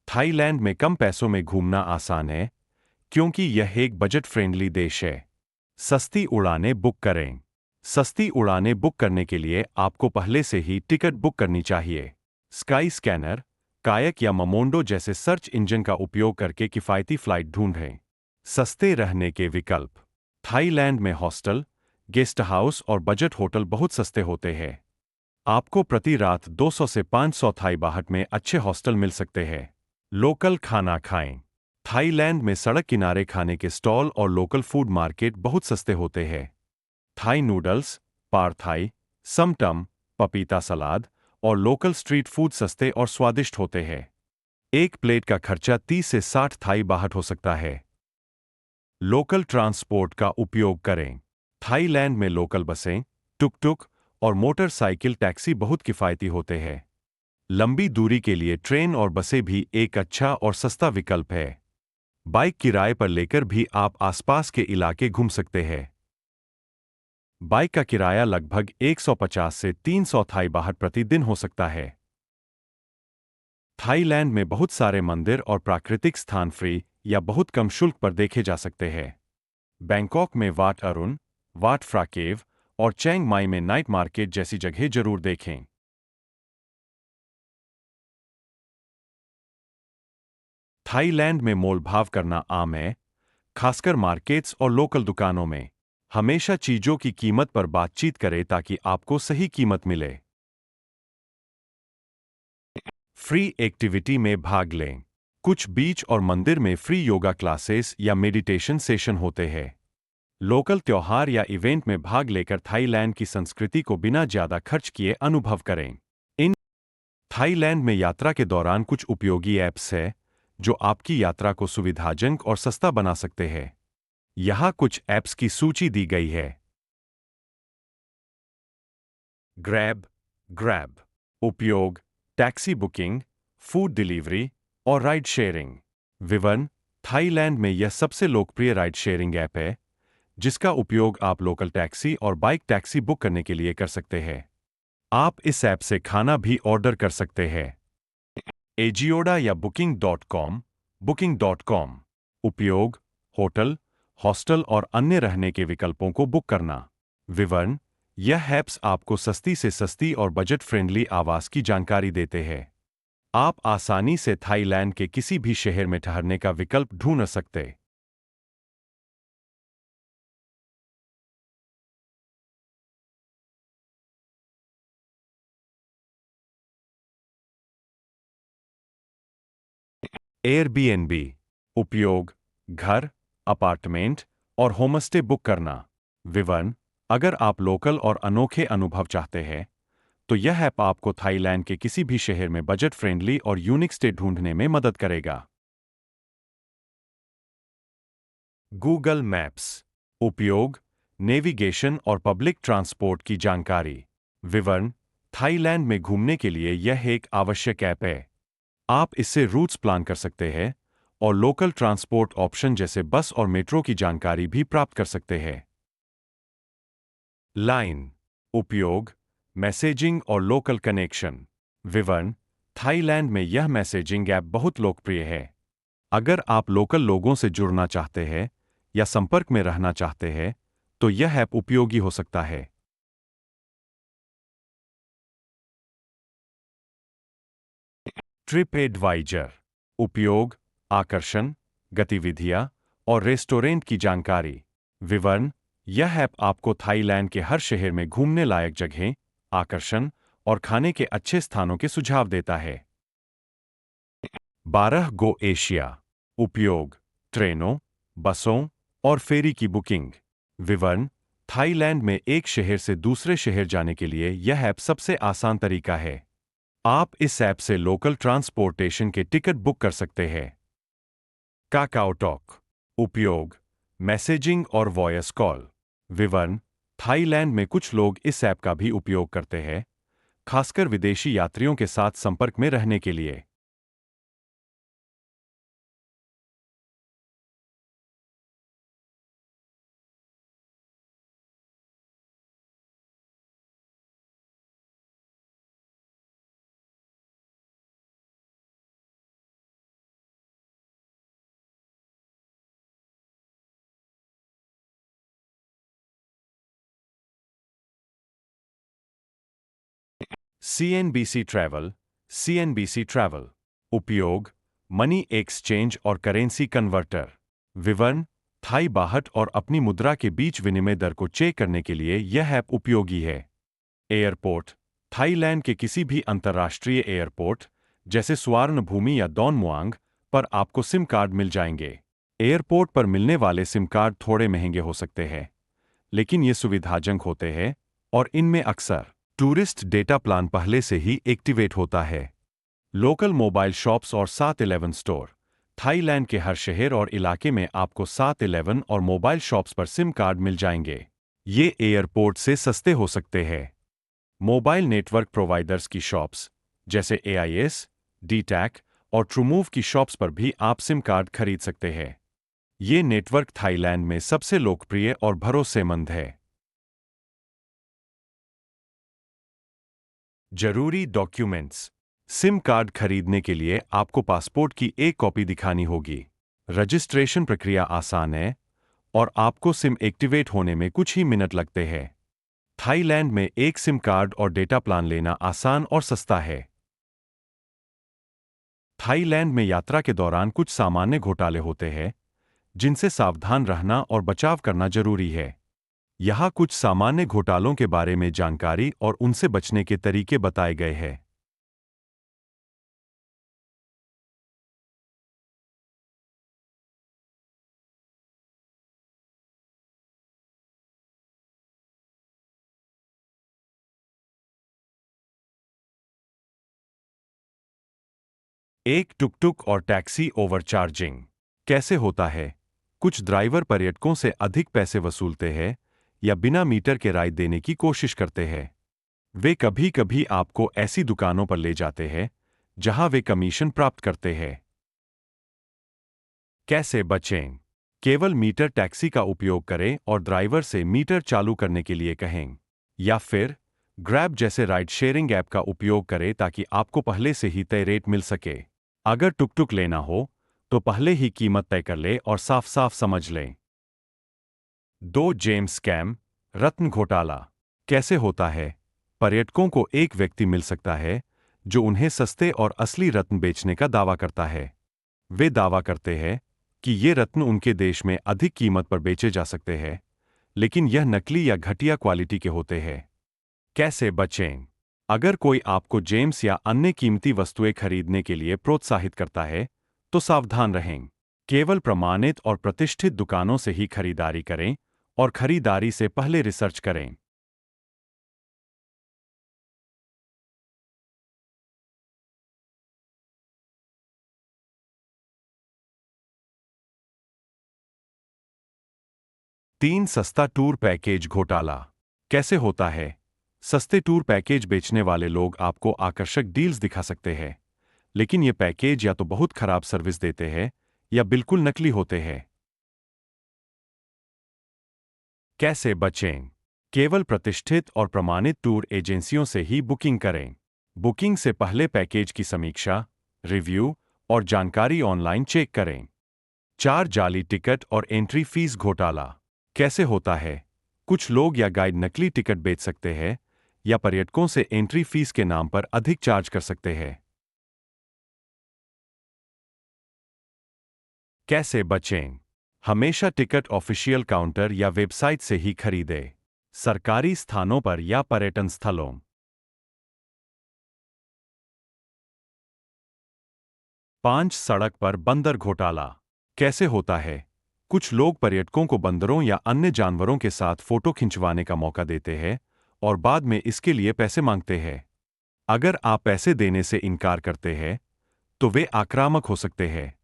Thailand में कम पैसों में घूमना आसान है क्योंकि यह एक बजट फ्रेंडली देश है। सस्ती उड़ानें बुक करें। सस्ती उड़ानें बुक करने के लिए आपको पहले से ही टिकट बुक करनी चाहिए। स्काई स्कैनर, कायक या मोमोंडो जैसे सर्च इंजन का उपयोग करके किफ़ायती फ्लाइट ढूंढें। सस्ते रहने के विकल्प। थाईलैंड में हॉस्टल, गेस्ट हाउस और बजट होटल बहुत सस्ते होते हैं। आपको प्रति रात 200 से 500 थाई बाहट में अच्छे हॉस्टल मिल सकते हैं। लोकल खाना खाएं। थाईलैंड में सड़क किनारे खाने के स्टॉल और लोकल फूड मार्केट बहुत सस्ते होते हैं। थाई नूडल्स, पार थाई, समटम, पपीता सलाद और लोकल स्ट्रीट फूड सस्ते और स्वादिष्ट होते हैं। एक प्लेट का खर्चा 30 से 60 थाई बाहट हो सकता है। लोकल ट्रांसपोर्ट का उपयोग करें। थाईलैंड में लोकल बसें, टुक-टुक और मोटरसाइकिल टैक्सी बहुत किफ़ायती होते हैं। लंबी दूरी के लिए ट्रेन और बसें भी एक अच्छा और सस्ता विकल्प है। बाइक किराए पर लेकर भी आप आसपास के इलाके घूम सकते हैं। बाइक का किराया लगभग 150 से 300 थाई बाहट प्रतिदिन हो सकता है। थाईलैंड में बहुत सारे मंदिर और प्राकृतिक स्थान फ्री या बहुत कम शुल्क पर देखे जा सकते हैं। बैंकॉक में वाट अरुण, वाट फ्रा केव और चैंग माई में नाइट मार्केट जैसी जगह जरूर देखें। थाईलैंड में मोलभाव करना आम है, खासकर मार्केट्स और लोकल दुकानों में। हमेशा चीजों की कीमत पर बातचीत करें ताकि आपको सही कीमत मिले। फ्री एक्टिविटी में भाग लें। कुछ बीच और मंदिर में फ्री योगा क्लासेस या मेडिटेशन सेशन होते हैं। लोकल त्योहार या इवेंट में भाग लेकर थाईलैंड की संस्कृति को बिना ज्यादा खर्च किए अनुभव करें। इन थाईलैंड में यात्रा के दौरान कुछ उपयोगी ऐप्स हैं जो आपकी यात्रा को सुविधाजनक और सस्ता बना सकते हैं। यहाँ कुछ ऐप्स की सूची दी गई है। Grab, grab. उपयोग, टैक्सी बुकिंग, फूड डिलीवरी और राइड शेयरिंग। विवरण, थाईलैंड में यह सबसे लोकप्रिय राइड शेयरिंग ऐप है जिसका उपयोग आप लोकल टैक्सी और बाइक टैक्सी बुक करने के लिए कर सकते हैं। आप इस ऐप से खाना भी ऑर्डर कर सकते हैं। एजियोडा या बुकिंग.com। उपयोग, होटल, हॉस्टल और अन्य रहने के विकल्पों को बुक करना। विवरण, यह ऐप्स आपको सस्ती से सस्ती और बजट फ्रेंडली आवास की जानकारी देते हैं। आप आसानी से थाईलैंड के किसी भी शहर में ठहरने का विकल्प ढूंढ सकते। एयरबीएनबी। उपयोग, घर, अपार्टमेंट और होमस्टे बुक करना। विवरण, अगर आप लोकल और अनोखे अनुभव चाहते हैं तो यह ऐप आपको थाईलैंड के किसी भी शहर में बजट फ्रेंडली और यूनिक स्टे ढूंढने में मदद करेगा। Google maps. उपयोग, नेविगेशन और पब्लिक ट्रांसपोर्ट की जानकारी। विवरण, थाईलैंड में घूमने के लिए यह एक आवश्यक ऐप है। आप इससे रूट्स प्लान कर सकते हैं और लोकल ट्रांसपोर्ट ऑप्शन जैसे बस और मेट्रो की जानकारी भी प्राप्त कर सकते हैं। लाइन। उपयोग, मैसेजिंग और लोकल कनेक्शन। विवरण, थाईलैंड में यह मैसेजिंग ऐप बहुत लोकप्रिय है। अगर आप लोकल लोगों से जुड़ना चाहते हैं या संपर्क में रहना चाहते हैं तो यह ऐप उपयोगी हो सकता है। Trip advisor. उपयोग, आकर्षण, गतिविधियां और रेस्टोरेंट की जानकारी। विवरण, यह ऐप आपको थाईलैंड के हर शहर में घूमने लायक जगहें, आकर्षण और खाने के अच्छे स्थानों के सुझाव देता है। 12 गो एशिया। उपयोग, ट्रेनों, बसों और फेरी की बुकिंग। विवरण, थाईलैंड में एक शहर से दूसरे शहर जाने के लिए यह ऐप सबसे आसान तरीका है। आप इस ऐप से लोकल ट्रांसपोर्टेशन के टिकट बुक कर सकते हैं। काकाओटॉक। उपयोग, मैसेजिंग और वॉयस कॉल। विवरण, थाईलैंड में कुछ लोग इस ऐप का भी उपयोग करते हैं, खासकर विदेशी यात्रियों के साथ संपर्क में रहने के लिए। CNBC travel, CNBC travel. उपयोग, मनी एक्सचेंज और करेंसी कन्वर्टर। विवरण, थाई बाहट और अपनी मुद्रा के बीच विनिमय दर को चेक करने के लिए यह ऐप उपयोगी है। एयरपोर्ट, थाईलैंड के किसी भी अंतर्राष्ट्रीय एयरपोर्ट, जैसे स्वर्ण भूमि या डॉन मुआंग, पर आपको सिम कार्ड मिल जाएंगे। एयरपोर्ट पर मिलने वाले सिम कार्ड थोड़े महंगे हो सकते हैं, लेकिन ये सुविधाजनक होते हैं और इनमें अक्सर टूरिस्ट डेटा प्लान पहले से ही एक्टिवेट होता है। लोकल मोबाइल शॉप्स और 7-Eleven स्टोर। थाईलैंड के हर शहर और इलाके में आपको 7-Eleven और मोबाइल शॉप्स पर सिम कार्ड मिल जाएंगे। ये एयरपोर्ट से सस्ते हो सकते हैं। मोबाइल नेटवर्क प्रोवाइडर्स की शॉप्स, जैसे AIS, डीटैक और ट्रूमूव की शॉप्स पर भी आप सिम कार्ड खरीद सकते हैं। ये नेटवर्क थाईलैंड में सबसे लोकप्रिय और भरोसेमंद है। जरूरी डॉक्यूमेंट्स। सिम कार्ड खरीदने के लिए आपको पासपोर्ट की एक कॉपी दिखानी होगी। रजिस्ट्रेशन प्रक्रिया आसान है और आपको सिम एक्टिवेट होने में कुछ ही मिनट लगते हैं। थाईलैंड में एक सिम कार्ड और डेटा प्लान लेना आसान और सस्ता है। थाईलैंड में यात्रा के दौरान कुछ सामान्य घोटाले होते हैं, जिनसे सावधान रहना और बचाव करना जरूरी है। यहाँ कुछ सामान्य घोटालों के बारे में जानकारी और उनसे बचने के तरीके बताए गए हैं। एक टुकटुक और टैक्सी ओवरचार्जिंग कैसे होता है? कुछ ड्राइवर पर्यटकों से अधिक पैसे वसूलते हैं या बिना मीटर के राइड देने की कोशिश करते हैं। वे कभी-कभी आपको ऐसी दुकानों पर ले जाते हैं जहां वे कमीशन प्राप्त करते हैं। कैसे बचें? केवल मीटर टैक्सी का उपयोग करें और ड्राइवर से मीटर चालू करने के लिए कहें। या फिर ग्रैब जैसे राइड शेयरिंग ऐप का उपयोग करें ताकि आपको पहले से ही तय रेट मिल सके। अगर टुकटुक लेना हो तो पहले ही कीमत तय कर ले और साफ-साफ समझ लें। दो जेम्स स्कैम, रत्न घोटाला कैसे होता है? पर्यटकों को एक व्यक्ति मिल सकता है जो उन्हें सस्ते और असली रत्न बेचने का दावा करता है। वे दावा करते हैं कि ये रत्न उनके देश में अधिक कीमत पर बेचे जा सकते हैं, लेकिन यह नकली या घटिया क्वालिटी के होते हैं। कैसे बचें? अगर कोई आपको जेम्स या अन्य कीमती वस्तुएं खरीदने के लिए प्रोत्साहित करता है, तो सावधान रहें। केवल प्रमाणित और प्रतिष्ठित दुकानों से ही खरीदारी करें और खरीदारी से पहले रिसर्च करें। तीन सस्ता टूर पैकेज घोटाला कैसे होता है? सस्ते टूर पैकेज बेचने वाले लोग आपको आकर्षक डील्स दिखा सकते हैं, लेकिन ये पैकेज या तो बहुत खराब सर्विस देते हैं या बिल्कुल नकली होते हैं। कैसे बचें? केवल प्रतिष्ठित और प्रमाणित टूर एजेंसियों से ही बुकिंग करें। बुकिंग से पहले पैकेज की समीक्षा, रिव्यू और जानकारी ऑनलाइन चेक करें। चार जाली टिकट और एंट्री फीस घोटाला कैसे होता है? कुछ लोग या गाइड नकली टिकट बेच सकते हैं या पर्यटकों से एंट्री फीस के नाम पर अधिक चार्ज कर सकते हैं। कैसे बचें? हमेशा टिकट ऑफिशियल काउंटर या वेबसाइट से ही खरीदें। सरकारी स्थानों पर या पर्यटन स्थलों। पांच सड़क पर बंदर घोटाला कैसे होता है? कुछ लोग पर्यटकों को बंदरों या अन्य जानवरों के साथ फोटो खिंचवाने का मौका देते हैं और बाद में इसके लिए पैसे मांगते हैं। अगर आप पैसे देने से इनकार करते हैं, तो वे आक्रामक हो सकते हैं।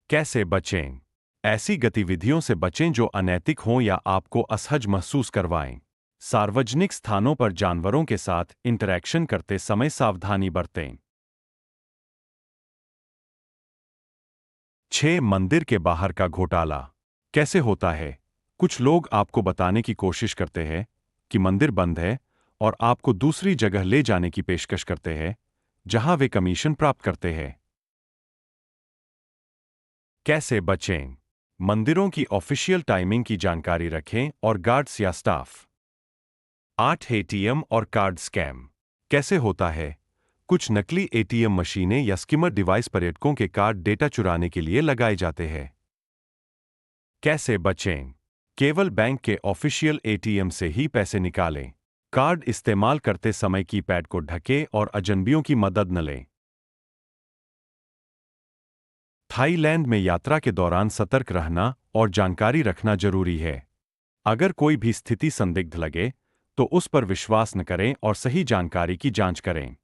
कैसे बचें? ऐसी गतिविधियों से बचें जो अनैतिक हों या आपको असहज महसूस करवाएं। सार्वजनिक स्थानों पर जानवरों के साथ इंटरैक्शन करते समय सावधानी बरतें। 6 मंदिर के बाहर का घोटाला कैसे होता है? कुछ लोग आपको बताने की कोशिश करते हैं कि मंदिर बंद है और आपको दूसरी जगह ले जाने की पेशकश करते हैं, जहां वे कमीशन प्राप्त करते हैं। कैसे बचें? मंदिरों की ऑफिशियल टाइमिंग की जानकारी रखें और गार्ड्स या स्टाफ 8 एटीएम और कार्ड स्कैम कैसे होता है? कुछ नकली एटीएम मशीनें या स्किमर डिवाइस पर्यटकों के कार्ड डेटा चुराने के लिए लगाए जाते हैं। कैसे बचें? केवल बैंक के ऑफिशियल एटीएम से ही पैसे निकालें। कार्ड इस्तेमाल करते समय कीपैड को ढकें और अजनबियों की मदद न लें। थाईलैंड में यात्रा के दौरान सतर्क रहना और जानकारी रखना जरूरी है। अगर कोई भी स्थिति संदिग्ध लगे, तो उस पर विश्वास न करें और सही जानकारी की जांच करें।